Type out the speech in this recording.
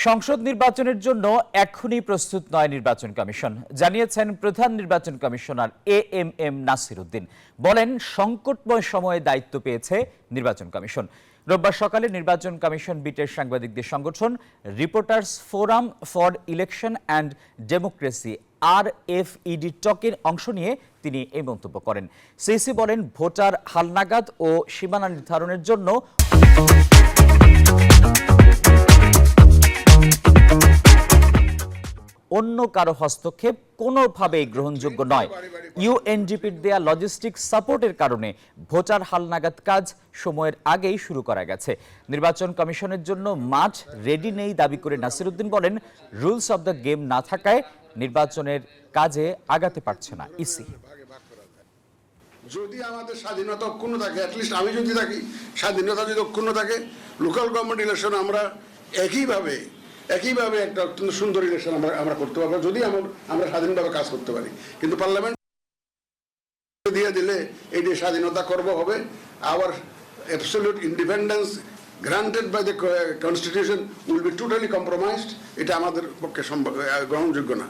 সংসদ নির্বাচনের জন্য এখনই প্রস্তুত নয় নির্বাচন কমিশন, জানিয়েছেন প্রধান নির্বাচন কমিশনার এএমএম নাসির উদ্দিন। বলেন, সংকটময় সময়ে দায়িত্ব পেয়েছে নির্বাচন কমিশন। রোববার সকালে নির্বাচন কমিশন বিটের সাংবাদিকদের সংগঠন reporters forum for election and democracy RFED টকের অংশ নিয়ে তিনি এই মন্তব্য করেন। সিসি বলেন, ভোটার হালনাগাদ ও সীমানা নির্ধারণের জন্য অন্য কারো হস্তক্ষেপ কোনোভাবেই গ্রহণযোগ্য নয়। ইউএনডিপির দেয়া লজিস্টিক সাপোর্টের কারণে ভোটার হালনাগাদ কাজ সময়ের আগেই শুরু করা গেছে। নির্বাচন কমিশনের জন্য মাঠ রেডি নেই দাবি করে নাসির উদ্দিন বলেন, রুলস অব দ্য গেম না থাকায় নির্বাচনের কাজে আগাতে পারছে না ইসি। যদি আমাদের স্বাধীনতা অক্ষুণ্ণ থাকে, অ্যাটলিস্ট আমি যদি থাকি, স্বাধীনতা যদি অক্ষুণ্ণ থাকে, লোকাল গভর্নমেন্ট ইলেকশন আমরা একইভাবে একটা অত্যন্ত সুন্দর ইলেকশন আমরা করতে পারবো, যদি আমরা স্বাধীনভাবে কাজ করতে পারি। কিন্তু পার্লামেন্ট দিয়ে দিলে এই যে স্বাধীনতা খর্ব হবে, our absolute independence granted by the constitution will be totally compromised. এটা আমাদের পক্ষে গ্রহণযোগ্য না।